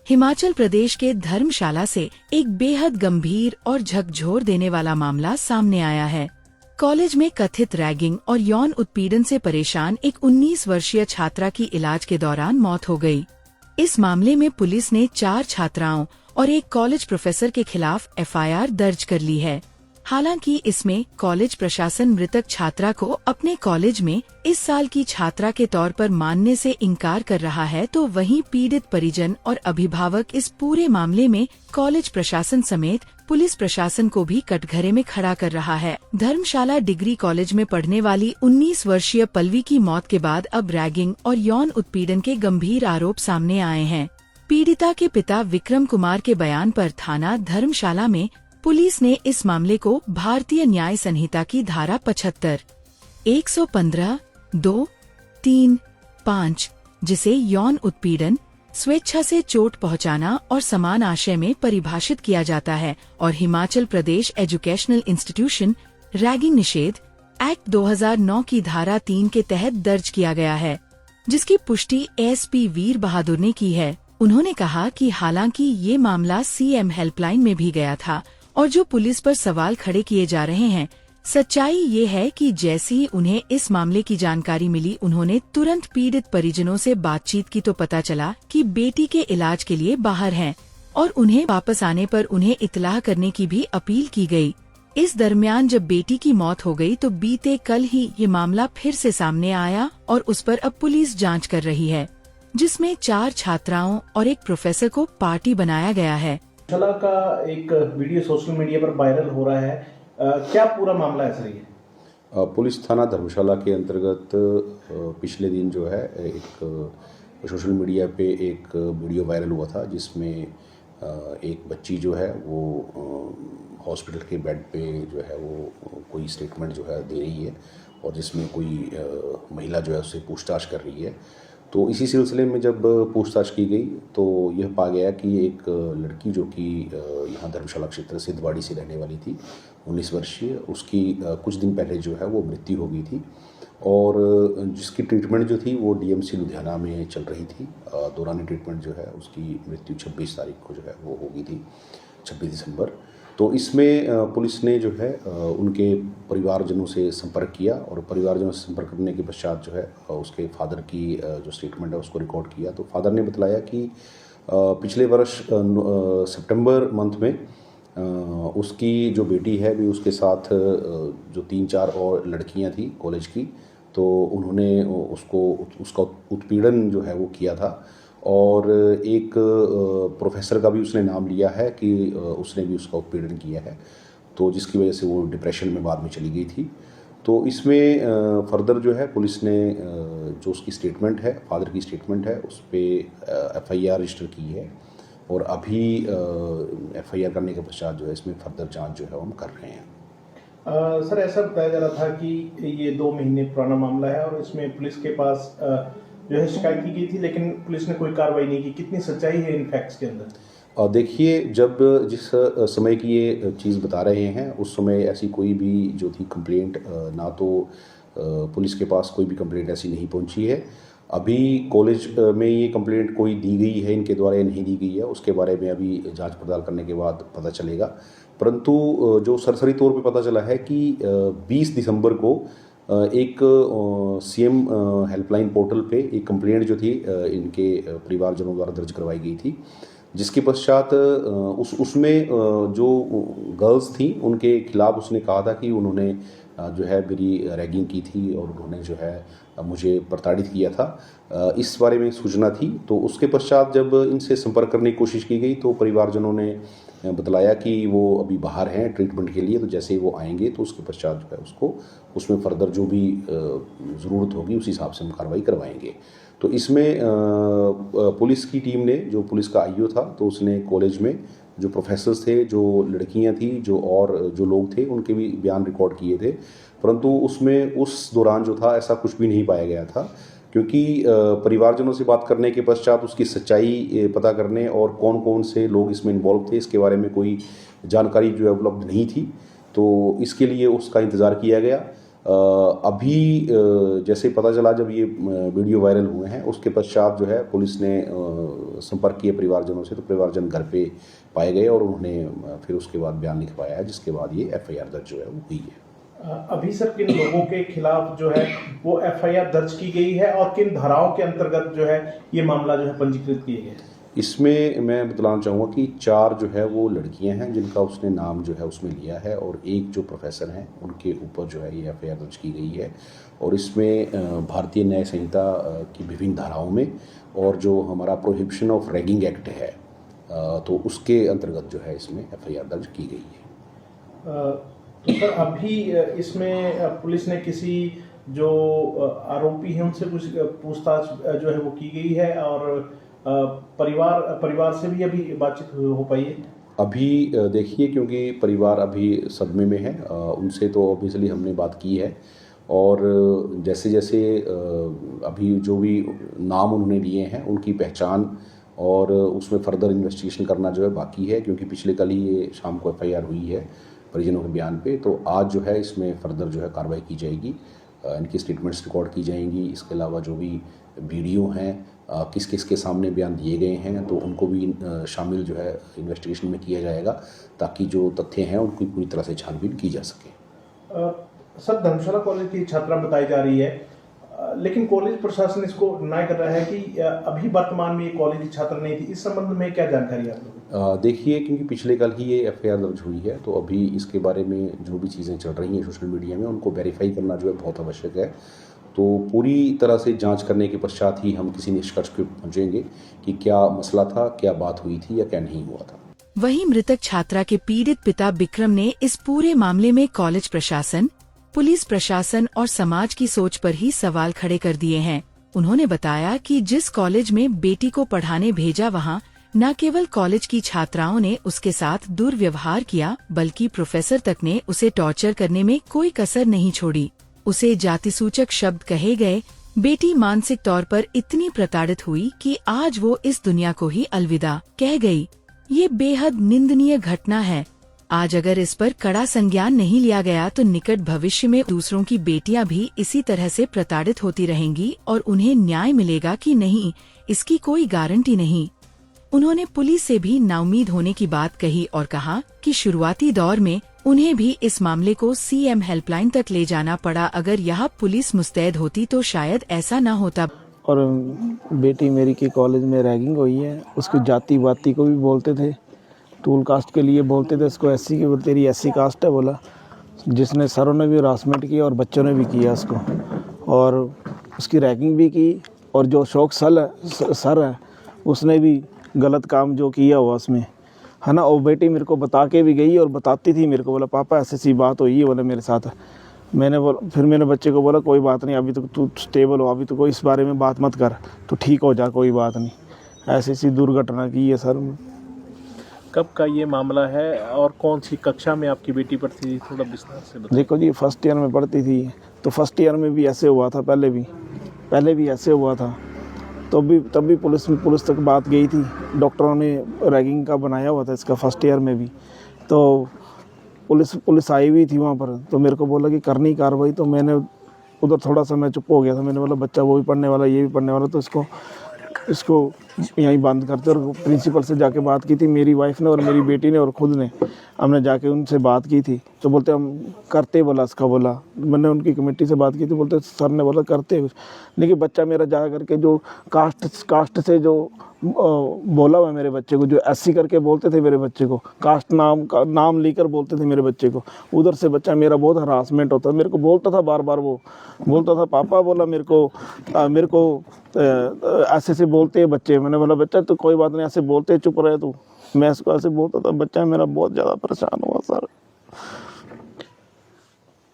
हिमाचल प्रदेश के धर्मशाला से एक बेहद गंभीर और झकझोर देने वाला मामला सामने आया है। कॉलेज में कथित रैगिंग और यौन उत्पीड़न से परेशान एक 19 वर्षीय छात्रा की इलाज के दौरान मौत हो गई। इस मामले में पुलिस ने 4 छात्राओं और एक कॉलेज प्रोफेसर के खिलाफ एफआईआर दर्ज कर ली है। हालांकि इसमें कॉलेज प्रशासन मृतक छात्रा को अपने कॉलेज में इस साल की छात्रा के तौर पर मानने से इनकार कर रहा है, तो वहीं पीड़ित परिजन और अभिभावक इस पूरे मामले में कॉलेज प्रशासन समेत पुलिस प्रशासन को भी कटघरे में खड़ा कर रहा है। धर्मशाला डिग्री कॉलेज में पढ़ने वाली 19 वर्षीय पल्लवी की मौत के बाद अब रैगिंग और यौन उत्पीड़न के गंभीर आरोप सामने आए हैं। पीड़िता के पिता विक्रम कुमार के बयान पर थाना धर्मशाला में पुलिस ने इस मामले को भारतीय न्याय संहिता की धारा 75, 115, 2, 3, 5, जिसे यौन उत्पीड़न, स्वेच्छा से चोट पहुंचाना और समान आशय में परिभाषित किया जाता है, और Himachal Pradesh educational institution ragging निषेध एक्ट 2009 की धारा 3 के तहत दर्ज किया गया है, जिसकी पुष्टि एसपी वीर बहादुर ने की है। उन्होंने कहा कि हालांकि ये मामला सीएम हेल्पलाइन में भी गया था और जो पुलिस पर सवाल खड़े किए जा रहे हैं, सच्चाई ये है कि जैसे ही उन्हें इस मामले की जानकारी मिली, उन्होंने तुरंत पीड़ित परिजनों से बातचीत की तो पता चला कि बेटी के इलाज के लिए बाहर हैं और उन्हें वापस आने पर उन्हें इत्तला करने की भी अपील की गई। इस दरमियान जब बेटी की मौत हो गई तो बीते कल ही ये मामला फिर से सामने आया और उस पर अब पुलिस जाँच कर रही है, जिसमें 4 छात्राओं और एक प्रोफेसर को पार्टी बनाया गया है। धर्मशाला का एक वीडियो सोशल मीडिया पर वायरल हो रहा है, क्या पूरा मामला है सर? ये पुलिस थाना धर्मशाला के अंतर्गत पिछले दिन जो है एक सोशल मीडिया पे एक वीडियो वायरल हुआ था, जिसमें एक बच्ची जो है वो हॉस्पिटल के बेड पे जो है वो कोई स्टेटमेंट जो है दे रही है और जिसमें कोई महिला जो है उससे पूछताछ कर रही है। तो इसी सिलसिले में जब पूछताछ की गई तो यह पा गया कि एक लड़की जो कि यहाँ धर्मशाला क्षेत्र सिद्धवाड़ी से रहने वाली थी, 19 वर्षीय, उसकी कुछ दिन पहले जो है वो मृत्यु हो गई थी और जिसकी ट्रीटमेंट जो थी वो डीएमसी लुधियाना में चल रही थी। दौरान ट्रीटमेंट जो है उसकी मृत्यु 26 तारीख को जो है वो हो गई थी, 26 दिसंबर। तो इसमें पुलिस ने जो है उनके परिवारजनों से संपर्क किया और परिवारजनों से संपर्क करने के पश्चात जो है उसके फादर की जो स्टेटमेंट है उसको रिकॉर्ड किया। तो फादर ने बताया कि पिछले वर्ष सितंबर मंथ में उसकी जो बेटी है भी उसके साथ जो 3-4 और लड़कियां थी कॉलेज की, तो उन्होंने उसका उत्पीड़न जो है वो किया था और एक प्रोफेसर का भी उसने नाम लिया है कि उसने भी उसका उत्पीड़न किया है, तो जिसकी वजह से वो डिप्रेशन में बाद में चली गई थी। तो इसमें फर्दर जो है पुलिस ने जो उसकी स्टेटमेंट है, फादर की स्टेटमेंट है, उस पर एफआईआर रजिस्टर की है और अभी एफआईआर करने के पश्चात जो है इसमें फर्दर जांच जो है हम कर रहे हैं। सर, ऐसा बताया जा रहा था कि ये 2 महीने पुराना मामला है और इसमें पुलिस के पास जो है शिकायत की गई थी, लेकिन पुलिस ने कोई कार्रवाई नहीं की। कितनी सच्चाई है इन फैक्ट्स के अंदर? देखिए, जब जिस समय की ये चीज़ बता रहे हैं उस समय ऐसी कोई भी जो थी कंप्लेंट, ना तो पुलिस के पास कोई भी कंप्लेंट ऐसी नहीं पहुंची है। अभी कॉलेज में ये कंप्लेंट कोई दी गई है इनके द्वारा या नहीं दी गई है, उसके बारे में अभी जांच पड़ताल करने के बाद पता चलेगा। परंतु जो सरसरी तौर पे पता चला है कि 20 दिसंबर को एक सीएम हेल्पलाइन पोर्टल पे एक कंप्लेंट जो थी इनके परिवारजनों द्वारा दर्ज करवाई गई थी, जिसके पश्चात उसमें जो गर्ल्स थी उनके खिलाफ उसने कहा था कि उन्होंने जो है मेरी रैगिंग की थी और उन्होंने जो है मुझे प्रताड़ित किया था, इस बारे में सूचना थी। तो उसके पश्चात जब इनसे संपर्क करने की कोशिश की गई तो परिवारजनों ने बतलाया कि वो अभी बाहर हैं ट्रीटमेंट के लिए, तो जैसे ही वो आएंगे तो उसके पश्चात जो है उसको उसमें फर्दर जो भी ज़रूरत होगी उस हिसाब से हम कार्रवाई करवाएंगे। तो इसमें पुलिस की टीम ने, जो पुलिस का आईओ था, तो उसने कॉलेज में जो प्रोफेसर्स थे, जो लड़कियां थी, जो लोग थे, उनके भी बयान रिकॉर्ड किए थे, परंतु उसमें उस दौरान जो था ऐसा कुछ भी नहीं पाया गया था, क्योंकि परिवारजनों से बात करने के पश्चात उसकी सच्चाई पता करने और कौन कौन से लोग इसमें इन्वॉल्व थे इसके बारे में कोई जानकारी जो है उपलब्ध नहीं थी। तो इसके लिए उसका इंतज़ार किया गया। अभी जैसे पता चला जब ये वीडियो वायरल हुए हैं उसके पश्चात जो है पुलिस ने संपर्क किए परिवारजनों से, तो परिवारजन घर पे पाए गए और उन्होंने फिर उसके बाद बयान लिखवाया है, जिसके बाद ये एफआईआर दर्ज जो है वो हुई है। अभी सर किन लोगों के खिलाफ जो है वो एफआईआर दर्ज की गई है और किन धाराओं के अंतर्गत जो है ये मामला जो है पंजीकृत किए गए? इसमें मैं बतलाना चाहूँगा कि 4 जो है वो लड़कियां हैं जिनका उसने नाम जो है उसमें लिया है, और एक जो प्रोफेसर हैं उनके ऊपर जो है ये एफआईआर दर्ज की गई है। और इसमें भारतीय न्याय संहिता की विभिन्न धाराओं में और जो हमारा प्रोहिबिशन ऑफ रैगिंग एक्ट है तो उसके अंतर्गत जो है इसमें एफआईआर दर्ज की गई है। तो सर अभी इसमें पुलिस ने किसी जो आरोपी हैं उनसे कुछ पूछताछ जो है वो की गई है, और परिवार से भी अभी बातचीत हो पाई है? अभी देखिए, क्योंकि परिवार अभी सदमे में है, उनसे तो ऑब्वियसली हमने बात की है, और जैसे जैसे अभी जो भी नाम उन्होंने लिए हैं उनकी पहचान और उसमें फर्दर इन्वेस्टिगेशन करना जो है बाकी है, क्योंकि पिछले कल ही ये शाम को एफआईआर हुई है परिजनों के बयान पे। तो आज जो है इसमें फर्दर जो है कार्रवाई की जाएगी, इनकी स्टेटमेंट्स रिकॉर्ड की जाएंगी। इसके अलावा जो भी वीडियो हैं किस किस के सामने बयान दिए गए हैं तो उनको भी शामिल जो है इन्वेस्टिगेशन में किया जाएगा, ताकि जो तथ्य हैं उनकी पूरी तरह से छानबीन की जा सके। सर धर्मशाला कॉलेज की छात्रा बताई जा रही है, लेकिन कॉलेज प्रशासन इसको डिनाई कर रहा है कि अभी वर्तमान में ये कॉलेज की छात्रा नहीं थी। इस संबंध में क्या जानकारी आप लोगों? देखिए, क्योंकि पिछले कल ही ये एफआईआर दर्ज हुई है, तो अभी इसके बारे में जो भी चीज़ें चल रही हैं सोशल मीडिया में उनको वेरीफाई करना जो है बहुत आवश्यक है। तो पूरी तरह से जांच करने के पश्चात ही हम किसी निष्कर्ष पे पहुंचेंगे कि क्या मसला था, क्या बात हुई थी या क्या नहीं हुआ था। वहीं मृतक छात्रा के पीड़ित पिता विक्रम ने इस पूरे मामले में कॉलेज प्रशासन, पुलिस प्रशासन और समाज की सोच पर ही सवाल खड़े कर दिए हैं। उन्होंने बताया कि जिस कॉलेज में बेटी को पढ़ाने भेजा वहां न केवल कॉलेज की छात्राओं ने उसके साथ दुर्व्यवहार किया, बल्कि प्रोफेसर तक ने उसे टॉर्चर करने में कोई कसर नहीं छोड़ी। उसे जातिसूचक शब्द कहे गए। बेटी मानसिक तौर पर इतनी प्रताड़ित हुई कि आज वो इस दुनिया को ही अलविदा कह गई। ये बेहद निंदनीय घटना है। आज अगर इस पर कड़ा संज्ञान नहीं लिया गया तो निकट भविष्य में दूसरों की बेटियां भी इसी तरह से प्रताड़ित होती रहेंगी और उन्हें न्याय मिलेगा कि नहीं, इसकी कोई गारंटी नहीं। उन्होंने पुलिस से भी नाउम्मीद होने की बात कही और कहा कि शुरुआती दौर में उन्हें भी इस मामले को सीएम हेल्पलाइन तक ले जाना पड़ा। अगर यहाँ पुलिस मुस्तैद होती तो शायद ऐसा न होता। और बेटी मेरी की कॉलेज में रैगिंग हुई है, उसको जाति वाती को भी बोलते थे, टूल कास्ट के लिए बोलते थे, उसको एससी की, तेरी एससी कास्ट है बोला, जिसने सरों ने भी हरासमेंट किया और बच्चों ने भी किया उसको, और उसकी रैगिंग भी की। और जो शौक सर है उसने भी गलत काम जो किया हुआ उसमें, है ना। वो बेटी मेरे को बता के भी गई और बताती थी मेरे को, बोला पापा ऐसी सी बात हुई है बोले मेरे साथ। फिर मैंने बच्चे को बोला कोई बात नहीं, अभी तो तू स्टेबल हो, अभी तो कोई इस बारे में बात मत कर, तो ठीक हो जा, कोई बात नहीं। ऐसी सी दुर्घटना की है सर। कब का ये मामला है और कौन सी कक्षा में आपकी बेटी पढ़ती थी, थोड़ा विस्तार से बताइए। देखो जी, फर्स्ट ईयर में पढ़ती थी, तो फर्स्ट ईयर में भी ऐसे हुआ था, पहले भी ऐसे हुआ था। तब भी पुलिस तक बात गई थी, डॉक्टरों ने रैगिंग का बनाया हुआ था इसका फर्स्ट ईयर में भी। तो पुलिस आई हुई थी वहाँ पर, तो मेरे को बोला कि करनी कार्रवाई। तो मैंने उधर थोड़ा सा मैं चुप हो गया था। मैंने बोला बच्चा वो भी पढ़ने वाला, ये भी पढ़ने वाला, तो इसको यहीं बंद करते। और प्रिंसिपल से जाके बात की थी मेरी वाइफ ने और मेरी बेटी ने और ख़ुद ने, हमने जाके उनसे बात की थी। तो बोलते हम करते, बोला इसका बोला। मैंने उनकी कमेटी से बात की थी, बोलते सर ने बोला करते। लेकिन बच्चा मेरा जा करके जो कास्ट से जो बोला हुआ मेरे बच्चे को, जो एससी करके बोलते थे मेरे बच्चे को, कास्ट नाम लेकर बोलते थे मेरे बच्चे को, उधर से बच्चा मेरा बहुत हरासमेंट होता। मेरे को बोलता था बार बार, वो बोलता था पापा, बोला मेरे को ऐसे से बोलते हैं बच्चे। मैंने बोला बच्चा तो कोई बात नहीं, ऐसे बोलते, चुप रहे तू। मैं इसको ऐसे बोलता था। बच्चा मेरा बहुत ज़्यादा परेशान हुआ सर।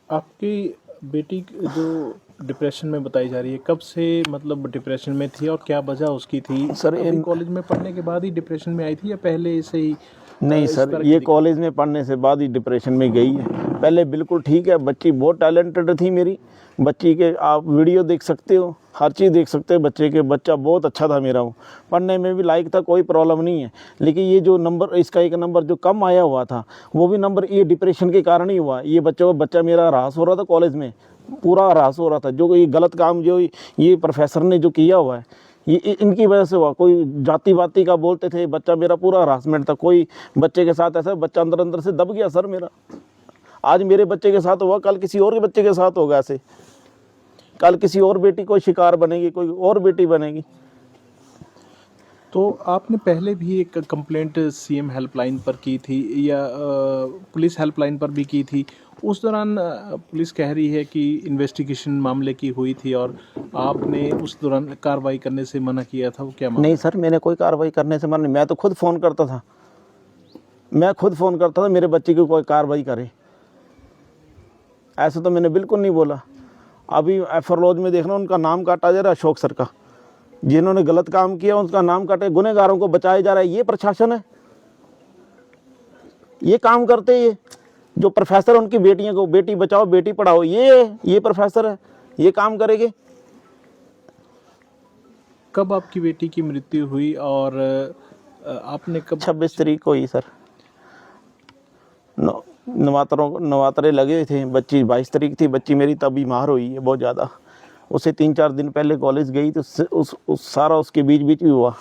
आपकी बेटी जो डिप्रेशन में बताई जा रही है, कब से मतलब डिप्रेशन में थी और क्या वजह उसकी थी? सर कॉलेज में पढ़ने के बाद ही डिप्रेशन में आई थी या पहले से ही? नहीं सर, ये कॉलेज में पढ़ने से बाद ही डिप्रेशन में गई है। पहले बिल्कुल ठीक है, बच्ची बहुत टैलेंटेड थी मेरी। बच्ची के आप वीडियो देख सकते हो, हर चीज़ देख सकते हो बच्चे के। बच्चा बहुत अच्छा था मेरा, वो पढ़ने में भी लायक था, कोई प्रॉब्लम नहीं है। लेकिन ये जो नंबर, इसका एक नंबर जो कम आया हुआ था, वो भी नंबर ये डिप्रेशन के कारण ही हुआ। ये बच्चा मेरा हरास हो रहा था कॉलेज में, पूरा हरास हो रहा था। जो ये गलत काम जो ये प्रोफेसर ने जो किया हुआ है, ये इनकी वजह से हुआ। कोई जाति वाती का बोलते थे, बच्चा मेरा पूरा हरासमेंट था। कोई बच्चे के साथ ऐसा, बच्चा अंदर अंदर से दब गया सर मेरा। आज मेरे बच्चे के साथ हुआ, कल किसी और के बच्चे के साथ होगा ऐसे। कल किसी और बेटी कोई शिकार बनेगी, कोई और बेटी बनेगी। तो आपने पहले भी एक कंप्लेंट सीएम हेल्पलाइन पर की थी या पुलिस हेल्पलाइन पर भी की थी? उस दौरान पुलिस कह रही है कि इन्वेस्टिगेशन मामले की हुई थी और आपने उस दौरान कार्रवाई करने से मना किया था, वो क्या मामला? नहीं सर, मैंने कोई कार्रवाई करने से मना नहीं। मैं तो खुद फ़ोन करता था, मेरे बच्चे की कोई कार्रवाई करे, ऐसा तो मैंने बिल्कुल नहीं बोला। अभी एफआर लॉज में देखना, उनका नाम काटा जा रहा है, अशोक सर का। जिन्होंने गलत काम किया उनका नाम काटे, गुनहगारों को बचाया जा रहा है। ये प्रशासन है, ये काम करते ये जो प्रोफेसर उनकी बेटियों को बेटी बचाओ बेटी पढ़ाओ, ये प्रोफेसर है, ये काम करेंगे। कब आपकी बेटी की मृत्यु हुई और आपने कब? 26 तारीख को हुई सर। नवातरे लगे थे, बच्ची 22 तारीख थी, बच्ची मेरी तब बीमार हुई है बहुत ज़्यादा। उसे 3-4 दिन पहले कॉलेज गई तो उस सारा उसके बीच भी हुआ।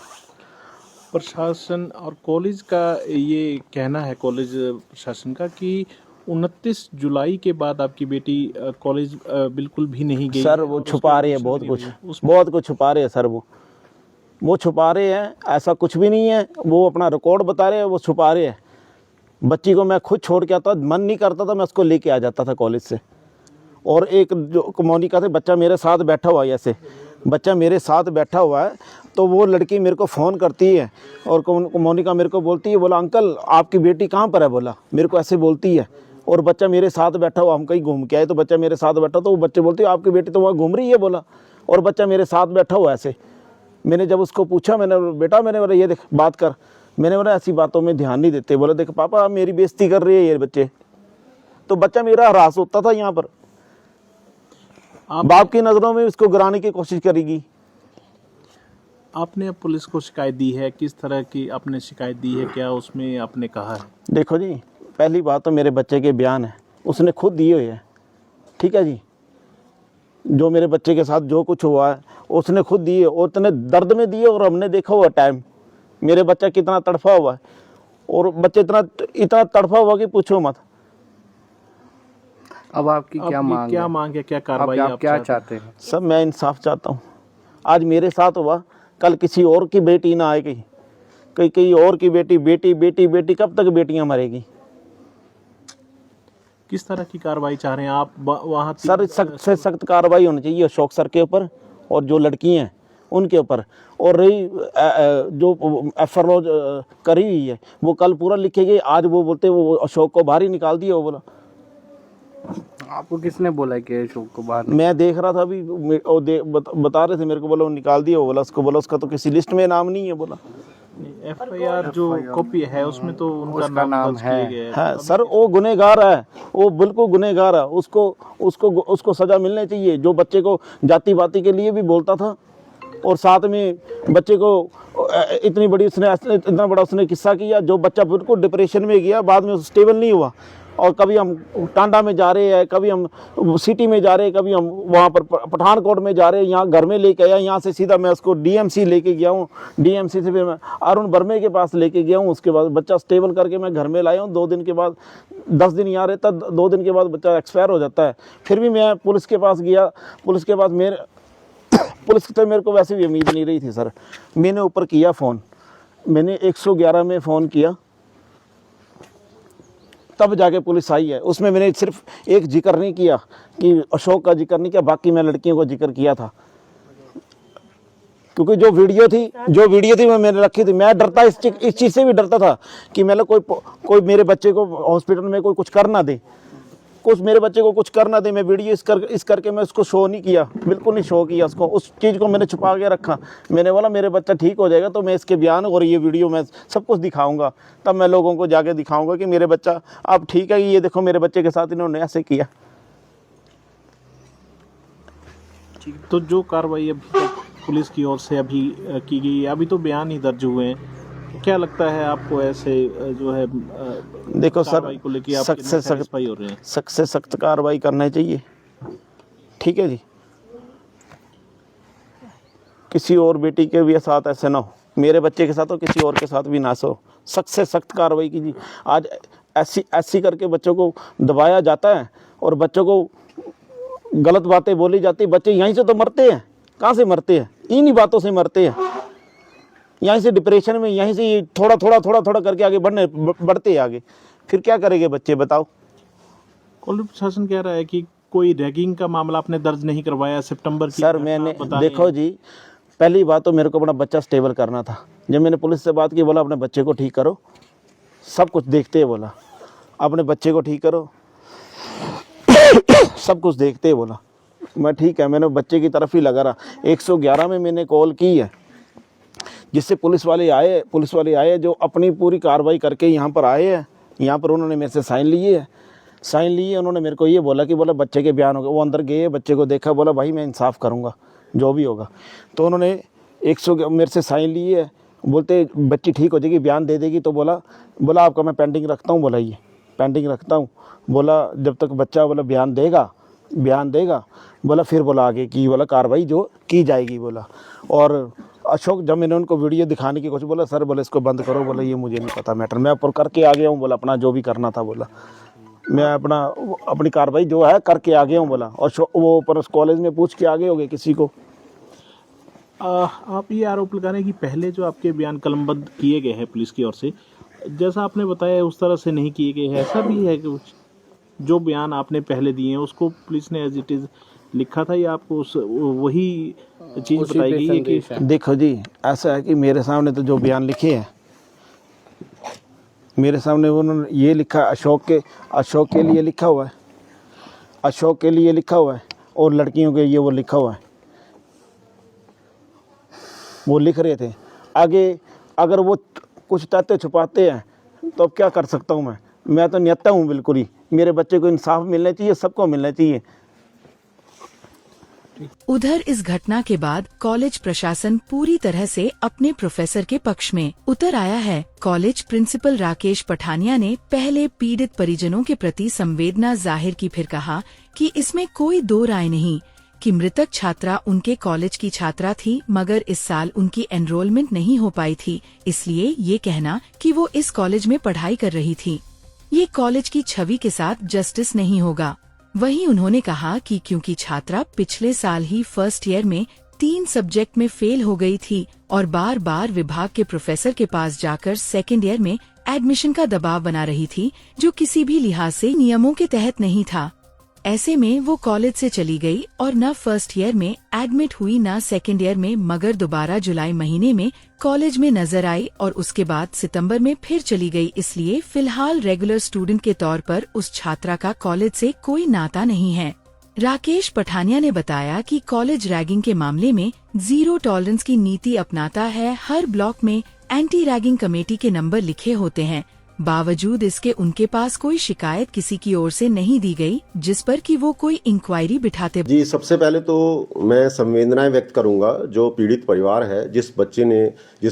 प्रशासन और कॉलेज का ये कहना है, कॉलेज प्रशासन का, कि 29 जुलाई के बाद आपकी बेटी कॉलेज बिल्कुल भी नहीं गई सर। है वो और छुपा रहे हैं बहुत कुछ छुपा रहे हैं सर। वो छुपा रहे हैं, ऐसा कुछ भी नहीं है। वो अपना रिकॉर्ड बता रहे हैं, वो छुपा रहे हैं। बच्ची को मैं खुद छोड़ के आता, मन नहीं करता था, मैं उसको लेके आ जाता था कॉलेज से। और एक जो मोनिका थे, बच्चा मेरे साथ बैठा हुआ है, ऐसे बच्चा मेरे साथ बैठा हुआ है, तो वो लड़की मेरे को फ़ोन करती है और मोनिका मेरे को बोलती है, बोला अंकल आपकी बेटी कहाँ पर है, बोला मेरे को ऐसे बोलती है। और बच्चा मेरे साथ बैठा हुआ, हम कहीं घूम के आए तो बच्चा मेरे साथ बैठा, तो वो बच्चे बोलती है आपकी बेटी तो वहाँ घूम रही है, बोला। और बच्चा मेरे साथ बैठा हुआ ऐसे। मैंने जब उसको पूछा, मैंने बेटा, मैंने बोला ये देख बात कर, मैंने बोला ऐसी बातों में ध्यान नहीं देते। बोला देख पापा आप मेरी बेइज्जती कर रही है ये बच्चे। तो बच्चा मेरा हरास होता था यहाँ पर। बाप की नज़रों में इसको गिराने की कोशिश करेगी। आपने अब पुलिस को शिकायत दी है, किस तरह की आपने शिकायत दी है, क्या उसमें आपने कहा है? देखो जी, पहली बात तो मेरे बच्चे के बयान है, उसने खुद दिए हुए हैं, ठीक है जी। जो मेरे बच्चे के साथ जो कुछ हुआ है उसने खुद दिए, और इतने दर्द में दिए, और हमने देखा हुआ टाइम मेरे बच्चा कितना तड़फा हुआ है। और बच्चे इतना तड़फा हुआ कि पूछो मत। अब आपकी क्या मांग है, क्या कार्रवाई आप क्या चाहते हैं? सब मैं इंसाफ चाहता हूँ। आज मेरे साथ हुआ, कल किसी और की बेटी ना आएगी, कहीं और की बेटी कब तक बेटियां मरेगी? किस तरह की कार्रवाई चाह रहे हैं आप वहाँ? सर सख्त से सख्त कार्रवाई होनी चाहिए अशोक सर के ऊपर और जो लड़की हैं उनके ऊपर। और रही जो एफआर करी हुई है, वो कल पूरा लिखेगी। आज वो बोलते वो अशोक को बाहर ही निकाल दिया। वो बोला, आपको किसने बोला कि अशोक को बाहर? मैं देख रहा था अभी, बता रहे थे मेरे को, बोला वो निकाल दिया। वो बोला उसको, बोला उसका तो किसी लिस्ट में नाम नहीं है। बोला एफआईआर जो कॉपी है उसमें तो उनका नाम है सर। वो गुनहगार है, वो बिल्कुल गुनहगार है। उसको सजा मिलनी चाहिए। जो बच्चे को जाति वाती के लिए भी बोलता था, और साथ में बच्चे को इतना बड़ा उसने किस्सा किया। जो बच्चा बिल्कुल डिप्रेशन में गया, बाद में स्टेबल नहीं हुआ। और कभी हम टांडा में जा रहे हैं, कभी हम सिटी में जा रहे हैं, कभी हम वहाँ पर पठानकोट में जा रहे हैं, यहाँ घर में लेके आया। यहाँ से सीधा मैं उसको डीएमसी लेके गया हूँ, डीएमसी से फिर मैं अरुण वर्मे के पास लेके गया हूँ। उसके बाद बच्चा स्टेबल करके मैं घर में लाया हूँ। 2 दिन के बाद, 10 दिन यहाँ रहता, 2 दिन के बाद बच्चा एक्सपायर हो जाता है। फिर भी मैं पुलिस के पास गया। पुलिस के पास पुलिस से मेरे को वैसे भी उम्मीद नहीं रही थी सर। मैंने ऊपर किया फ़ोन, मैंने 111 में फ़ोन किया, तब जाके पुलिस आई है। उसमें मैंने सिर्फ एक जिक्र नहीं किया कि अशोक का जिक्र नहीं किया, बाकी मैं लड़कियों को जिक्र किया था। क्योंकि जो वीडियो थी मैंने रखी थी। मैं डरता इस चीज़ से भी डरता था कि मतलब कोई मेरे बच्चे को हॉस्पिटल में कोई कुछ कर ना दे, मेरे बच्चे को कुछ कर ना दे। मैं वीडियो इस करके मैं उसको शो नहीं किया, बिल्कुल नहीं शो किया उसको। उस चीज़ को मैंने छुपा के रखा। मैंने बोला मेरे बच्चा ठीक हो जाएगा तो मैं इसके बयान और ये वीडियो मैं सब कुछ दिखाऊंगा, तब मैं लोगों को जाके दिखाऊंगा कि मेरे बच्चा अब ठीक है, ये देखो मेरे बच्चे के साथ इन्होंने ऐसे किया। तो जो कार्रवाई अभी तक पुलिस की ओर से अभी की गई है, अभी तो बयान ही दर्ज हुए हैं, क्या लगता है आपको ऐसे जो है देखो सर, को लेके आप सख्त से सख्त कार्रवाई करनी चाहिए। ठीक है जी, किसी और बेटी के भी साथ ऐसे ना हो, मेरे बच्चे के साथ हो, किसी और के साथ भी ना हो, सख्त से सख्त कार्रवाई कीजिए। आज ऐसी करके बच्चों को दबाया जाता है और बच्चों को गलत बातें बोली जाती है। बच्चे यहीं से तो मरते हैं, कहाँ से मरते हैं? इन्हीं बातों से मरते हैं। यहीं से डिप्रेशन में, यहीं से थोड़ा करके आगे बढ़ते हैं आगे। फिर क्या करेंगे बच्चे, बताओ। कॉलेज प्रशासन कह रहा है कि कोई रैगिंग का मामला आपने दर्ज नहीं करवाया सितंबर की। सर मैंने, देखो जी, पहली बात तो मेरे को अपना बच्चा स्टेबल करना था। जब मैंने पुलिस से बात की, बोला अपने बच्चे को ठीक करो, सब कुछ देखते हैं, बोला अपने बच्चे को ठीक करो, सब कुछ देखते हैं, बोला मैं ठीक है, मैंने बच्चे की तरफ ही लगा रहा। 111 में मैंने कॉल की है, जिससे पुलिस वाले आए जो अपनी पूरी कार्रवाई करके यहाँ पर आए हैं। यहाँ पर उन्होंने मेरे से साइन लिए, उन्होंने मेरे को ये बोला कि बोला बच्चे के बयान हो गए। वो अंदर गए, बच्चे को देखा, बोला भाई मैं इंसाफ करूँगा जो भी होगा। तो उन्होंने 100 मेरे से साइन लिए, बोलते बच्ची ठीक हो जाएगी, बयान दे देगी। तो बोला आपका मैं पेंडिंग रखता हूँ, बोला ये पेंडिंग रखता हूँ, बोला जब तक बच्चा बोला बयान देगा, बोला फिर बोला आगे की बोला कार्रवाई जो की जाएगी, बोला। और अशोक, जब मैंने उनको वीडियो दिखाने की कोशिश, बोला सर बोला इसको बंद करो, बोला ये मुझे नहीं पता मैटर, मैं ऊपर करके आ गया हूँ, बोला अपना जो भी करना था, बोला मैं अपनी कार्रवाई जो है करके आ गया हूँ, बोला। और वो ऊपर उस कॉलेज में पूछ के आगे हो गए किसी को। आप ये आरोप लगा रहे हैं कि पहले जो आपके बयान कलमबद्ध किए गए हैं पुलिस की ओर से, जैसा आपने बताया उस तरह से नहीं किए गए हैं। ऐसा भी है कि जो बयान आपने पहले दिए हैं उसको पुलिस ने एज इट इज़ लिखा था, या आपको वही चीज़ बताई गई है कि? देखो जी, ऐसा है कि मेरे सामने तो जो बयान लिखे हैं, मेरे सामने उन्होंने ये लिखा, अशोक के लिए लिखा हुआ है, अशोक के लिए लिखा हुआ है, और लड़कियों के लिए वो लिखा हुआ है, वो लिख रहे थे आगे। अगर वो कुछ तथ्य छुपाते हैं तो अब क्या कर सकता हूँ मैं तो नियत्ता हूँ बिल्कुल ही। मेरे बच्चे को इंसाफ मिलना चाहिए, सबको मिलना चाहिए। उधर इस घटना के बाद कॉलेज प्रशासन पूरी तरह से अपने प्रोफेसर के पक्ष में उतर आया है। कॉलेज प्रिंसिपल राकेश पठानिया ने पहले पीड़ित परिजनों के प्रति संवेदना जाहिर की, फिर कहा कि इसमें कोई दो राय नहीं कि मृतक छात्रा उनके कॉलेज की छात्रा थी, मगर इस साल उनकी एनरोलमेंट नहीं हो पाई थी, इसलिए ये कहना कि वो इस कॉलेज में पढ़ाई कर रही थी, ये कॉलेज की छवि के साथ जस्टिस नहीं होगा। वहीं उन्होंने कहा कि क्योंकि छात्रा पिछले साल ही फर्स्ट ईयर में 3 सब्जेक्ट में फेल हो गई थी और बार बार विभाग के प्रोफेसर के पास जाकर सेकेंड ईयर में एडमिशन का दबाव बना रही थी, जो किसी भी लिहाज से नियमों के तहत नहीं था, ऐसे में वो कॉलेज से चली गई और न फर्स्ट ईयर में एडमिट हुई न सेकेंड ईयर में, मगर दोबारा जुलाई महीने में कॉलेज में नजर आई और उसके बाद सितंबर में फिर चली गई। इसलिए फिलहाल रेगुलर स्टूडेंट के तौर पर उस छात्रा का कॉलेज से कोई नाता नहीं है। राकेश पठानिया ने बताया कि कॉलेज रैगिंग के मामले में 0 टॉलरेंस की नीति अपनाता है। हर ब्लॉक में एंटी रैगिंग कमेटी के नंबर लिखे होते हैं, बावजूद इसके उनके पास कोई शिकायत किसी की ओर से नहीं दी गई, जिस पर कि वो कोई इंक्वायरी बिठाते। जी, सबसे पहले तो मैं संवेदनाएं व्यक्त करूंगा जो पीड़ित परिवार है, जिस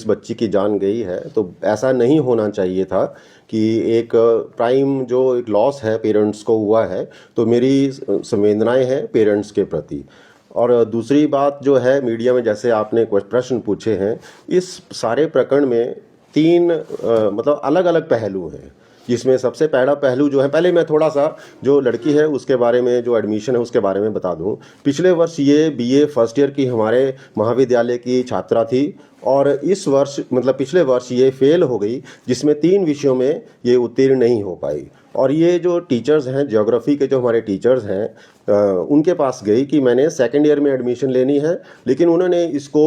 बच्ची की जान गई है। तो ऐसा नहीं होना चाहिए था कि एक प्राइम जो एक लॉस है पेरेंट्स को हुआ है, तो मेरी संवेदनाएं हैं पेरेंट्स के प्रति। और दूसरी बात जो है, मीडिया में जैसे आपने प्रश्न पूछे हैं, इस सारे प्रकरण में 3 मतलब अलग अलग पहलू हैं, जिसमें सबसे पहला पहलू जो है, पहले मैं थोड़ा सा जो लड़की है उसके बारे में, जो एडमिशन है उसके बारे में बता दूं। पिछले वर्ष ये बीए फर्स्ट ईयर की हमारे महाविद्यालय की छात्रा थी और इस वर्ष मतलब पिछले वर्ष ये फेल हो गई, जिसमें 3 विषयों में ये उत्तीर्ण नहीं हो पाई। और ये जो टीचर्स हैं, ज्योग्राफी के जो हमारे टीचर्स हैं, उनके पास गई कि मैंने सेकेंड ईयर में एडमिशन लेनी है, लेकिन उन्होंने इसको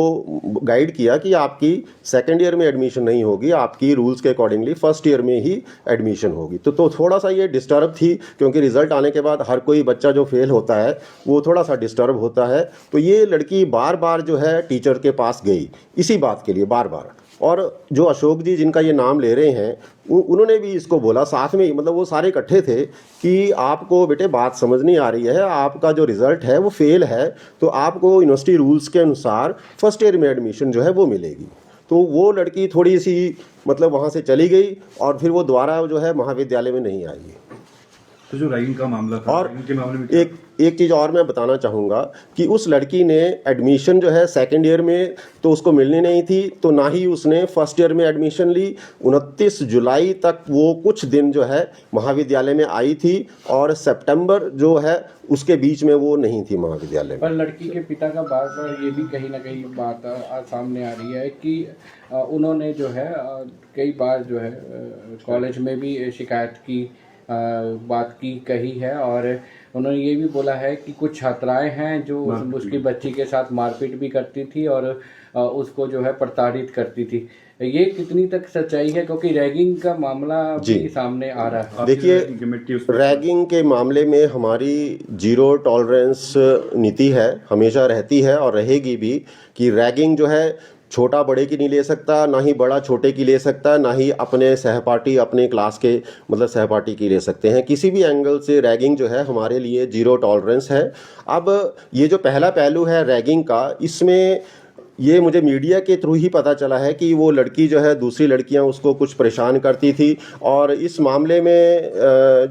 गाइड किया कि आपकी सेकेंड ईयर में एडमिशन नहीं होगी, आपकी रूल्स के अकॉर्डिंगली फर्स्ट ईयर में ही एडमिशन होगी। तो थोड़ा सा ये डिस्टर्ब थी, क्योंकि रिजल्ट आने के बाद हर कोई बच्चा जो फेल होता है वो थोड़ा सा डिस्टर्ब होता है। तो ये लड़की बार बार जो है टीचर के पास गई इसी बात के लिए, बार बार। और जो अशोक जी जिनका ये नाम ले रहे हैं, उन्होंने भी इसको बोला साथ में, मतलब वो सारे इकट्ठे थे कि आपको बेटे बात समझ नहीं आ रही है, आपका जो रिज़ल्ट है वो फेल है, तो आपको यूनिवर्सिटी रूल्स के अनुसार फर्स्ट ईयर में एडमिशन जो है वो मिलेगी। तो वो लड़की थोड़ी सी मतलब वहाँ से चली गई और फिर वो दोबारा जो है महाविद्यालय में नहीं आई। तो जो रैगिंग का मामला था, और रैगिंग के मामले में एक चीज़ और मैं बताना चाहूँगा कि उस लड़की ने एडमिशन जो है सेकेंड ईयर में तो उसको मिलनी नहीं थी, तो ना ही उसने फर्स्ट ईयर में एडमिशन ली। 29 जुलाई तक वो कुछ दिन जो है महाविद्यालय में आई थी और सितंबर जो है उसके बीच में वो नहीं थी महाविद्यालय पर में। लड़की के पिता का बार बार ये भी कहीं ना कहीं बात सामने आ रही है कि उन्होंने जो है कई बार जो है कॉलेज में भी शिकायत की बात की कही है, और उन्होंने ये भी बोला है कि कुछ छात्राएं हैं जो उसकी बच्ची के साथ मारपीट भी करती थी और उसको जो है प्रताड़ित करती थी। ये कितनी तक सच्चाई है, क्योंकि रैगिंग का मामला भी सामने आ रहा है। देखिए, रैगिंग के मामले में हमारी जीरो टॉलरेंस नीति है, हमेशा रहती है और रहेगी भी, कि रैगिंग जो है छोटा बड़े की नहीं ले सकता, ना ही बड़ा छोटे की ले सकता, ना ही अपने सहपाठी अपने क्लास के मतलब सहपाठी की ले सकते हैं। किसी भी एंगल से रैगिंग जो है हमारे लिए जीरो टॉलरेंस है। अब ये जो पहला पहलू है रैगिंग का, इसमें ये मुझे मीडिया के थ्रू ही पता चला है कि वो लड़की जो है दूसरी लड़कियां उसको कुछ परेशान करती थी, और इस मामले में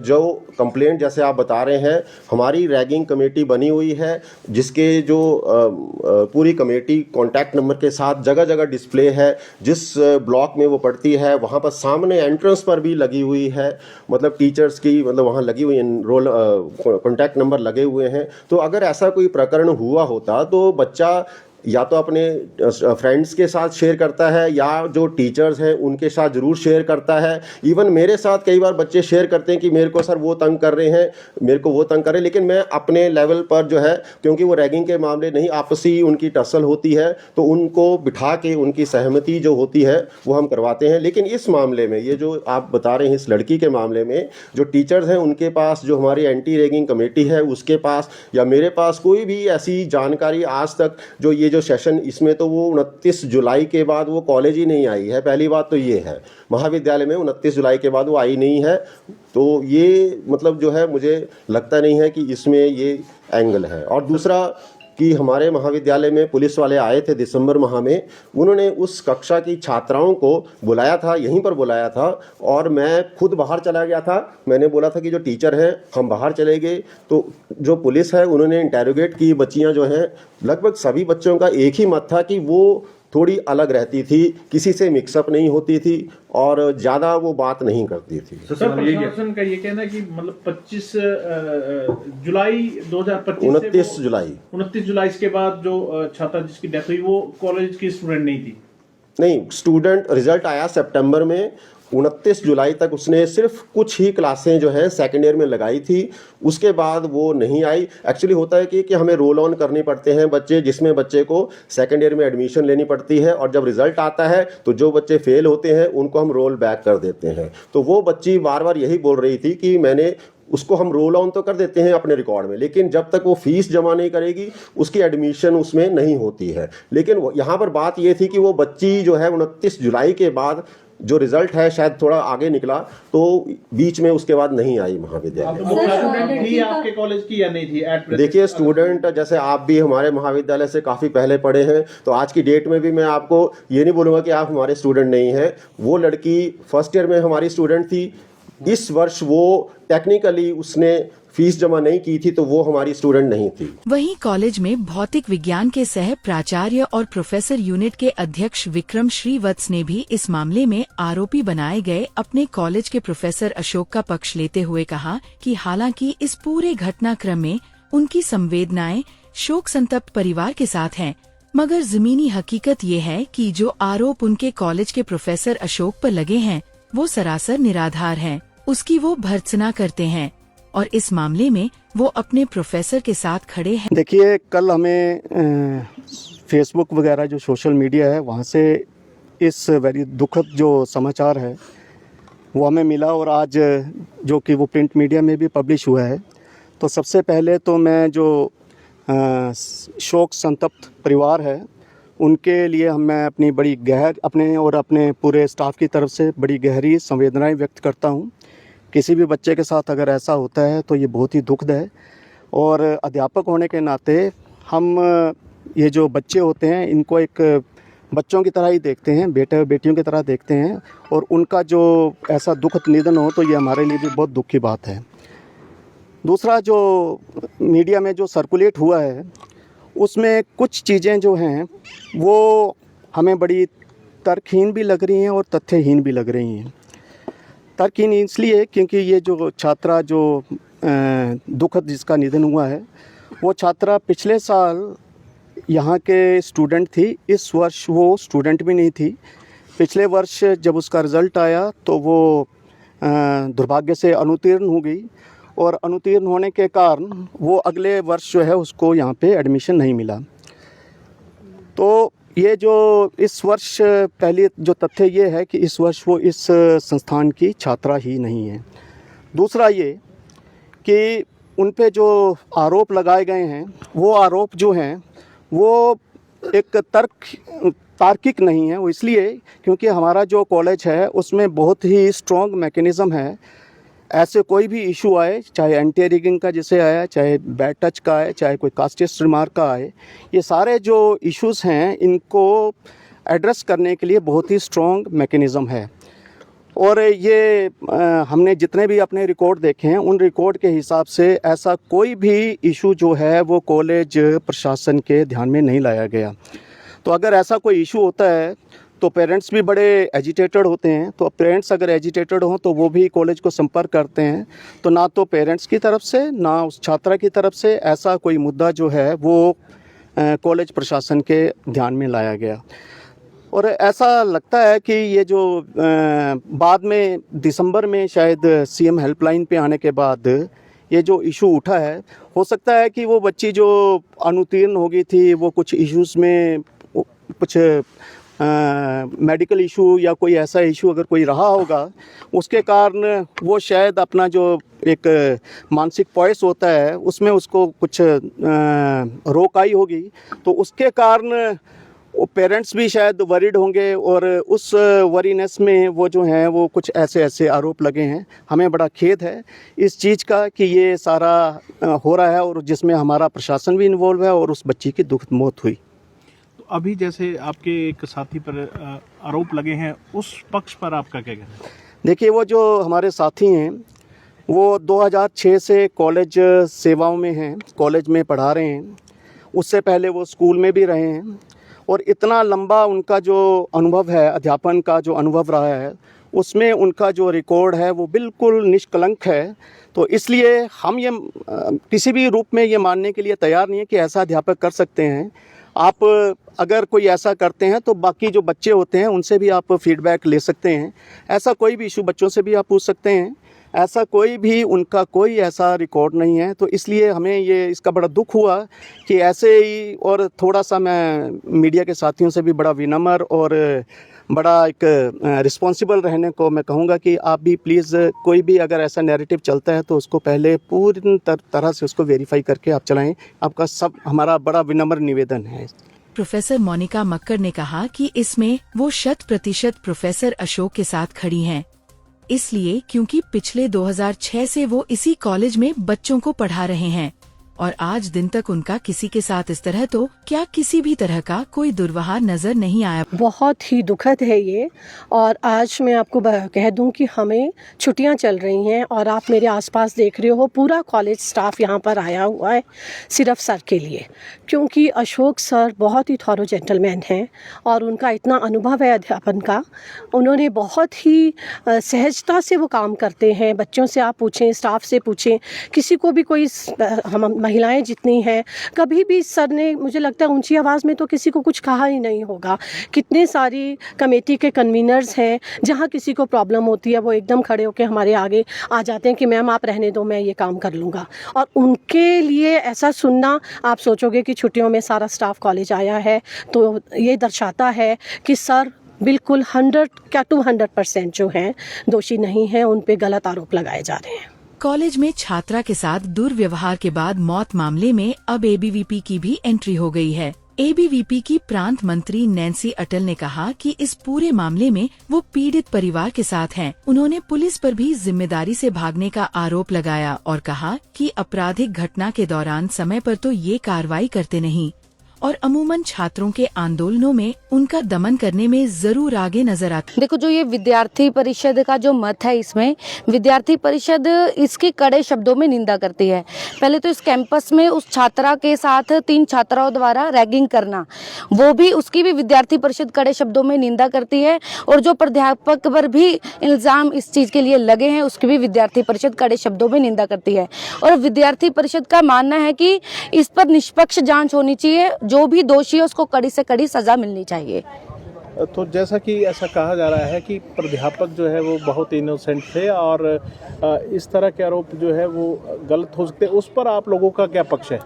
जो कंप्लेंट जैसे आप बता रहे हैं, हमारी रैगिंग कमेटी बनी हुई है जिसके जो पूरी कमेटी कॉन्टैक्ट नंबर के साथ जगह जगह डिस्प्ले है। जिस ब्लॉक में वो पढ़ती है वहाँ पर सामने एंट्रेंस पर भी लगी हुई है, मतलब टीचर्स की मतलब वहाँ लगी हुई रोल कॉन्टैक्ट नंबर लगे हुए हैं। तो अगर ऐसा कोई प्रकरण हुआ होता तो बच्चा या तो अपने फ्रेंड्स के साथ शेयर करता है या जो टीचर्स हैं उनके साथ ज़रूर शेयर करता है। इवन मेरे साथ कई बार बच्चे शेयर करते हैं कि मेरे को सर वो तंग कर रहे हैं, मेरे को वो तंग कर रहे हैं, लेकिन मैं अपने लेवल पर जो है, क्योंकि वो रैगिंग के मामले नहीं, आपसी उनकी टसल होती है, तो उनको बिठा के उनकी सहमति जो होती है वो हम करवाते हैं। लेकिन इस मामले में ये जो आप बता रहे हैं इस लड़की के मामले में, जो टीचर्स हैं उनके पास, जो हमारी एंटी रैगिंग कमेटी है उसके पास या मेरे पास कोई भी ऐसी जानकारी आज तक, जो ये जो सेशन इसमें तो वो 29 जुलाई के बाद वो कॉलेज ही नहीं आई है। पहली बात तो ये है, महाविद्यालय में 29 जुलाई के बाद वो आई नहीं है। तो ये मतलब जो है मुझे लगता नहीं है कि इसमें ये एंगल है। और दूसरा कि हमारे महाविद्यालय में पुलिस वाले आए थे दिसंबर माह में, उन्होंने उस कक्षा की छात्राओं को बुलाया था, यहीं पर बुलाया था, और मैं खुद बाहर चला गया था। मैंने बोला था कि जो टीचर हैं हम बाहर चले गए, तो जो पुलिस है उन्होंने इंटेरोगेट की बच्चियां जो हैं, लगभग सभी बच्चों का एक ही मत था कि वो थोड़ी अलग रहती थी, किसी से मिक्सअप नहीं होती थी और ज़्यादा वो बात नहीं करती थी। सर, प्रशासन का ये कहना है कि मतलब 25 जुलाई 2025 से 29 जुलाई के बाद जो छात्रा जिसकी डेथ हुई वो कॉलेज की स्टूडेंट नहीं थी। नहीं, स्टूडेंट रिजल्ट आया सितंबर में। 29 जुलाई तक उसने सिर्फ कुछ ही क्लासें जो है सेकेंड ईयर में लगाई थी, उसके बाद वो नहीं आई। एक्चुअली होता है कि हमें रोल ऑन करने पड़ते हैं बच्चे, जिसमें बच्चे को सेकेंड ईयर में एडमिशन लेनी पड़ती है, और जब रिजल्ट आता है तो जो बच्चे फेल होते हैं उनको हम रोल बैक कर देते हैं। तो वो बच्ची बार बार यही बोल रही थी कि मैंने उसको हम रोल ऑन तो कर देते हैं अपने रिकॉर्ड में, लेकिन जब तक वो फीस जमा नहीं करेगी उसकी एडमिशन उसमें नहीं होती है। लेकिन यहाँ पर बात ये थी कि वो बच्ची जो है 29 जुलाई के बाद जो रिजल्ट है शायद थोड़ा आगे निकला, तो बीच में उसके बाद नहीं आई महाविद्यालय। स्टूडेंट थी आपके कॉलेज की या नहीं थी? देखिए, स्टूडेंट जैसे आप भी हमारे महाविद्यालय से काफ़ी पहले पढ़े हैं, तो आज की डेट में भी मैं आपको ये नहीं बोलूँगा कि आप हमारे स्टूडेंट नहीं हैं। वो लड़की फर्स्ट ईयर में हमारी स्टूडेंट थी। इस वर्ष वो टेक्निकली उसने फीस जमा नहीं की थी, तो वो हमारी स्टूडेंट नहीं थी। वहीं कॉलेज में भौतिक विज्ञान के सह प्राचार्य और प्रोफेसर यूनिट के अध्यक्ष विक्रम श्रीवत्स ने भी इस मामले में आरोपी बनाए गए अपने कॉलेज के प्रोफेसर अशोक का पक्ष लेते हुए कहा कि हालांकि इस पूरे घटनाक्रम में उनकी संवेदनाएं शोक संतप्त परिवार के साथ हैं, मगर जमीनी हकीकत ये है कि जो आरोप उनके कॉलेज के प्रोफेसर अशोक पर लगे हैं वो सरासर निराधार हैं। उसकी वो भर्त्सना करते हैं और इस मामले में वो अपने प्रोफेसर के साथ खड़े हैं। देखिए, कल हमें फेसबुक वगैरह जो सोशल मीडिया है वहाँ से इस वेरी दुखद जो समाचार है वो हमें मिला, और आज जो कि वो प्रिंट मीडिया में भी पब्लिश हुआ है। तो सबसे पहले तो मैं जो शोक संतप्त परिवार है उनके लिए मैं अपने और अपने पूरे स्टाफ की तरफ से बड़ी गहरी संवेदनाएं व्यक्त करता हूं। किसी भी बच्चे के साथ अगर ऐसा होता है तो ये बहुत ही दुखद है, और अध्यापक होने के नाते हम ये जो बच्चे होते हैं इनको एक बच्चों की तरह ही देखते हैं, बेटे बेटियों की तरह देखते हैं, और उनका जो ऐसा दुखद निधन हो तो ये हमारे लिए भी बहुत दुख की बात है। दूसरा जो मीडिया में जो सर्कुलेट हुआ है उसमें कुछ चीज़ें जो हैं वो हमें बड़ी तर्कहीन भी लग रही हैं और तथ्यहीन भी लग रही हैं। तर्कहीन इसलिए क्योंकि ये जो छात्रा जो दुखद जिसका निधन हुआ है वो छात्रा पिछले साल यहाँ के स्टूडेंट थी, इस वर्ष वो स्टूडेंट भी नहीं थी। पिछले वर्ष जब उसका रिज़ल्ट आया तो वो दुर्भाग्य से अनुत्तीर्ण हो गई और अनुत्तीर्ण होने के कारण वो अगले वर्ष जो है उसको यहाँ पे एडमिशन नहीं मिला। तो ये जो इस वर्ष पहली जो तथ्य ये है कि इस वर्ष वो इस संस्थान की छात्रा ही नहीं है। दूसरा ये कि उन पे जो आरोप लगाए गए हैं वो आरोप जो हैं वो एक तार्किक नहीं है। वो इसलिए क्योंकि हमारा जो कॉलेज है उसमें बहुत ही स्ट्रॉन्ग मैकेनिज़्म है। ऐसे कोई भी इशू आए, चाहे एंटी रैगिंग का जिसे आया, चाहे बैड टच का आए, चाहे कोई कास्टिस्ट रिमार्क का आए, ये सारे जो इश्यूज़ हैं इनको एड्रेस करने के लिए बहुत ही स्ट्रॉन्ग मैकेनिज़्म है। और ये हमने जितने भी अपने रिकॉर्ड देखे हैं उन रिकॉर्ड के हिसाब से ऐसा कोई भी इशू जो है वो कॉलेज प्रशासन के ध्यान में नहीं लाया गया। तो अगर ऐसा कोई इशू होता है तो पेरेंट्स भी बड़े एजिटेटेड होते हैं। तो पेरेंट्स अगर एजिटेटेड हों तो वो भी कॉलेज को संपर्क करते हैं। तो ना तो पेरेंट्स की तरफ से ना उस छात्रा की तरफ से ऐसा कोई मुद्दा जो है वो कॉलेज प्रशासन के ध्यान में लाया गया। और ऐसा लगता है कि ये जो बाद में दिसंबर में शायद सीएम हेल्पलाइन पे आने के बाद ये जो इशू उठा है, हो सकता है कि वो बच्ची जो अनुत्तीर्ण हो गई थी वो कुछ इश्यूज़ में कुछ मेडिकल इशू या कोई ऐसा इशू अगर कोई रहा होगा उसके कारण वो शायद अपना जो एक मानसिक पॉइस होता है उसमें उसको कुछ रोक आई होगी। तो उसके कारण वो पेरेंट्स भी शायद वरीड होंगे और उस वरीनेस में वो जो हैं वो कुछ ऐसे आरोप लगे हैं। हमें बड़ा खेद है इस चीज़ का कि ये सारा हो रहा है और जिसमें हमारा प्रशासन भी इन्वॉल्व है और उस बच्ची की दुखद मौत हुई। तो अभी जैसे आपके एक साथी पर आरोप लगे हैं, उस पक्ष पर आपका क्या कहना है? देखिए, वो जो हमारे साथी हैं वो 2006 से कॉलेज सेवाओं में हैं, कॉलेज में पढ़ा रहे हैं। उससे पहले वो स्कूल में भी रहे हैं और इतना लंबा उनका जो अनुभव है, अध्यापन का जो अनुभव रहा है, उसमें उनका जो रिकॉर्ड है वो बिल्कुल निष्कलंक है। तो इसलिए हम ये किसी भी रूप में ये मानने के लिए तैयार नहीं है कि ऐसा अध्यापक कर सकते हैं। आप अगर कोई ऐसा करते हैं तो बाकी जो बच्चे होते हैं उनसे भी आप फीडबैक ले सकते हैं। ऐसा कोई भी इशू बच्चों से भी आप पूछ सकते हैं। ऐसा कोई भी उनका कोई ऐसा रिकॉर्ड नहीं है। तो इसलिए हमें ये इसका बड़ा दुख हुआ कि ऐसे ही, और थोड़ा सा मैं मीडिया के साथियों से भी बड़ा विनम्र और बड़ा एक रिस्पॉन्सिबल रहने को मैं कहूँगा कि आप भी प्लीज़ कोई भी अगर ऐसा नैरेटिव चलता है तो उसको पहले पूरी तरह से उसको वेरीफाई करके आप चलाएं। आपका सब हमारा बड़ा विनम्र निवेदन है। प्रोफेसर मोनिका मक्कर ने कहा कि इसमें वो 100% प्रोफेसर अशोक के साथ खड़ी हैं, इसलिए क्योंकि पिछले 2006 से वो इसी कॉलेज में बच्चों को पढ़ा रहे हैं और आज दिन तक उनका किसी के साथ इस तरह तो क्या किसी भी तरह का कोई दुर्व्यवहार नजर नहीं आया। बहुत ही दुखद है ये। और आज मैं आपको कह दूं कि हमें छुट्टियां चल रही हैं और आप मेरे आसपास देख रहे हो पूरा कॉलेज स्टाफ यहाँ पर आया हुआ है सिर्फ सर के लिए, क्योंकि अशोक सर बहुत ही थॉरो जेंटलमैन हैं और उनका इतना अनुभव है अध्यापन का। उन्होंने बहुत ही सहजता से वो काम करते हैं। बच्चों से आप पूछें, स्टाफ से पूछें, किसी को भी कोई हम महिलाएं जितनी हैं, कभी भी सर ने मुझे लगता है ऊंची आवाज़ में तो किसी को कुछ कहा ही नहीं होगा। कितने सारी कमेटी के कन्वीनर्स हैं, जहां किसी को प्रॉब्लम होती है वो एकदम खड़े होकर हमारे आगे आ जाते हैं कि मैम आप रहने दो, मैं ये काम कर लूँगा। और उनके लिए ऐसा सुनना, आप सोचोगे कि छुट्टियों में सारा स्टाफ कॉलेज आया है, तो ये दर्शाता है कि सर बिल्कुल 100% जो हैं दोषी नहीं हैं, उन पे गलत आरोप लगाए जा रहे हैं। कॉलेज में छात्रा के साथ दुर्व्यवहार के बाद मौत मामले में अब एबीवीपी की भी एंट्री हो गई है। एबीवीपी की प्रांत मंत्री नैन्सी अटल ने कहा कि इस पूरे मामले में वो पीड़ित परिवार के साथ हैं। उन्होंने पुलिस पर भी जिम्मेदारी से भागने का आरोप लगाया और कहा कि आपराधिक घटना के दौरान समय पर तो ये कार्रवाई करते नहीं। और अमूमन छात्रों के आंदोलनों में उनका दमन करने में जरूर आगे नजर आती। देखो, जो ये विद्यार्थी परिषद का जो मत है, इसमें विद्यार्थी परिषद इसकी कड़े शब्दों में निंदा करती है। पहले तो इस कैंपस में उस छात्रा के साथ 3 छात्राओं द्वारा रैगिंग करना, वो भी उसकी भी विद्यार्थी परिषद कड़े शब्दों में निंदा करती है। और जो प्राध्यापक पर भी इल्जाम इस चीज के लिए लगे हैं, उसकी भी विद्यार्थी परिषद कड़े शब्दों में निंदा करती है। और विद्यार्थी परिषद का मानना है कि इस पर निष्पक्ष जांच होनी चाहिए, जो भी दोषी है उसको कड़ी से कड़ी सजा मिलनी चाहिए। तो जैसा कि ऐसा कहा जा रहा है कि प्राध्यापक जो है वो बहुत इनोसेंट थे और इस तरह के आरोप जो है वो गलत हो सकते हैं, उस पर आप लोगों का क्या पक्ष है?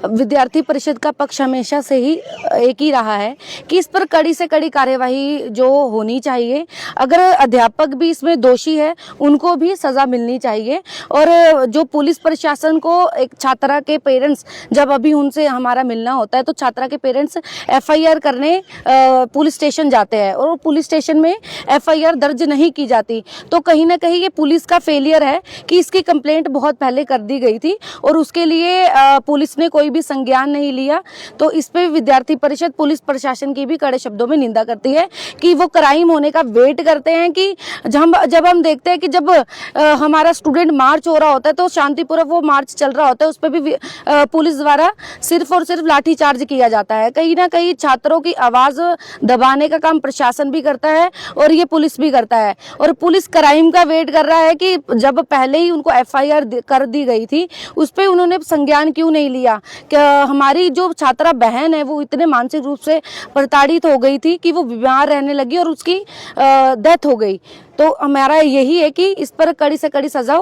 विद्यार्थी परिषद का पक्ष हमेशा से ही एक ही रहा है कि इस पर कड़ी से कड़ी कार्यवाही जो होनी चाहिए। अगर अध्यापक भी इसमें दोषी है, उनको भी सजा मिलनी चाहिए। और जो पुलिस प्रशासन को, एक छात्रा के पेरेंट्स जब अभी उनसे हमारा मिलना होता है तो छात्रा के पेरेंट्स FIR करने पुलिस स्टेशन जाते हैं और पुलिस स्टेशन में FIR दर्ज नहीं की जाती। तो कहीं ना कहीं ये पुलिस का फेलियर है कि इसकी कंप्लेंट बहुत पहले कर दी गई थी और उसके लिए पुलिस ने कोई भी संज्ञान नहीं लिया। तो इस पे विद्यार्थी परिषद पुलिस प्रशासन की भी कड़े शब्दों में निंदा करती है कि वो क्राइम होने का वेट करते हैं कि जब हम देखते हैं कि जब हमारा स्टूडेंट मार्च हो रहा होता है तो शांतिपूर्वक वो मार्च चल रहा होता है, उस पर भी पुलिस द्वारा सिर्फ और सिर्फ लाठीचार्ज किया जाता है। कहीं ना कहीं छात्रों की आवाज दबाने का काम प्रशासन भी करता है और ये पुलिस भी करता है। और पुलिस क्राइम का वेट कर रहा है कि जब पहले ही उनको FIR कर दी गई थी, उस पर उन्होंने संज्ञान क्यों नहीं लिया। हमारी जो छात्रा बहन है वो इतने मानसिक रूप से प्रताड़ित हो गई थी कि वो बीमार रहने लगी और उसकी डेथ हो गई। तो हमारा यही है कि इस पर कड़ी से कड़ी सजा,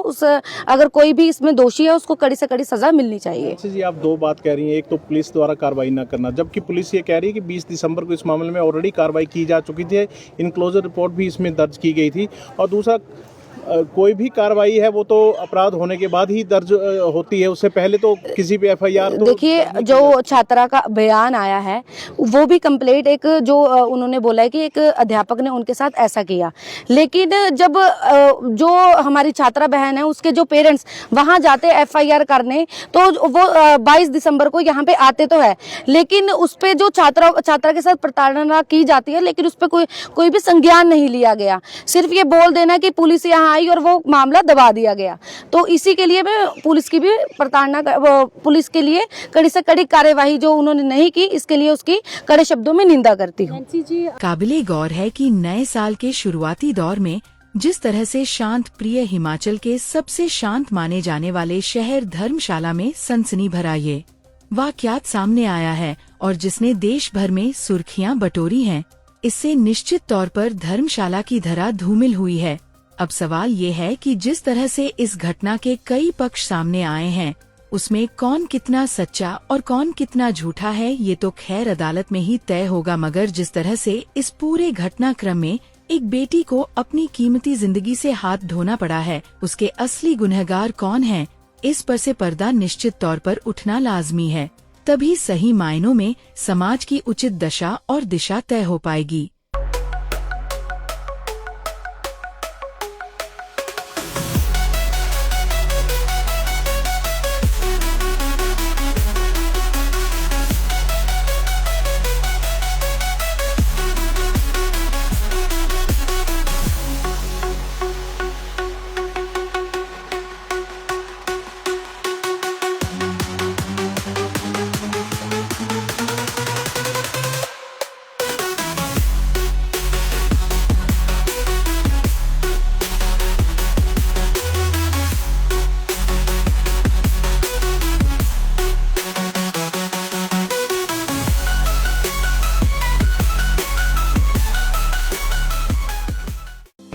अगर कोई भी इसमें दोषी है उसको कड़ी से कड़ी सजा मिलनी चाहिए। जी, आप 2 बात कह रही हैं, एक तो पुलिस द्वारा कार्रवाई न करना, जबकि पुलिस ये कह रही है कि 20 दिसंबर को इस मामले में ऑलरेडी कार्रवाई की जा चुकी थी, इनक्लोजर रिपोर्ट भी इसमें दर्ज की गई थी। और दूसरा, कोई भी कार्रवाई है वो तो अपराध होने के बाद ही दर्ज होती है, उससे पहले तो किसी भी FIR तो देखिए, जो छात्रा का बयान आया है वो भी कंप्लेंट एक जो उन्होंने बोला है कि एक अध्यापक ने उनके साथ ऐसा किया। लेकिन जब जो हमारी छात्रा बहन है उसके जो पेरेंट्स वहां जाते FIR करने, तो वो 22 दिसंबर को यहाँ पे आते तो है, लेकिन उस पे जो छात्रा के साथ प्रताड़ना की जाती है, लेकिन उस पर कोई भी संज्ञान नहीं लिया गया। सिर्फ ये बोल देना कि पुलिस यहाँ आई और वो मामला दबा दिया गया। तो इसी के लिए मैं पुलिस की भी पुलिस के लिए कड़ी से कड़ी कार्यवाही जो उन्होंने नहीं की, इसके लिए उसकी कड़े शब्दों में निंदा करती हूँ। काबिले गौर है कि नए साल के शुरुआती दौर में जिस तरह से शांत प्रिय हिमाचल के सबसे शांत माने जाने वाले शहर धर्मशाला में सनसनी भरा ये वाकयात सामने आया है और जिसने देश भर में सुर्खियां बटोरी हैं, इससे निश्चित तौर पर धर्मशाला की धरा धूमिल हुई है। अब सवाल ये है कि जिस तरह से इस घटना के कई पक्ष सामने आए हैं, उसमें कौन कितना सच्चा और कौन कितना झूठा है ये तो खैर अदालत में ही तय होगा। मगर जिस तरह से इस पूरे घटनाक्रम में एक बेटी को अपनी कीमती जिंदगी से हाथ धोना पड़ा है, उसके असली गुनहगार कौन हैं, इस पर से पर्दा निश्चित तौर पर उठना लाजमी है। तभी सही मायनों में समाज की उचित दशा और दिशा तय हो पाएगी।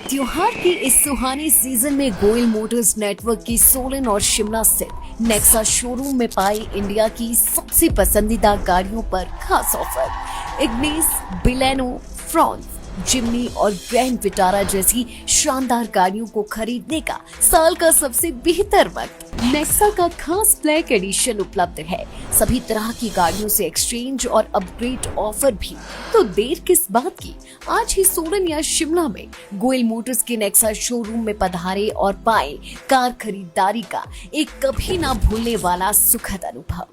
त्योहार की इस सुहानी सीजन में गोयल मोटर्स नेटवर्क की सोलन और शिमला स्थित नेक्सा शोरूम में पाई इंडिया की सबसे पसंदीदा गाड़ियों पर खास ऑफर। इग्निस, बिलेनो, फ्रॉन्स, जिम्नी और ग्रैंड विटारा जैसी शानदार गाड़ियों को खरीदने का साल का सबसे बेहतर वक्त। नेक्सा का खास ब्लैक एडिशन उपलब्ध है। सभी तरह की गाड़ियों से एक्सचेंज और अपग्रेड ऑफर भी। तो देर किस बात की, आज ही सोलन या शिमला में गोयल मोटर्स के नेक्सा शोरूम में पधारे और पाए कार खरीदारी का एक कभी ना भूलने वाला सुखद अनुभव।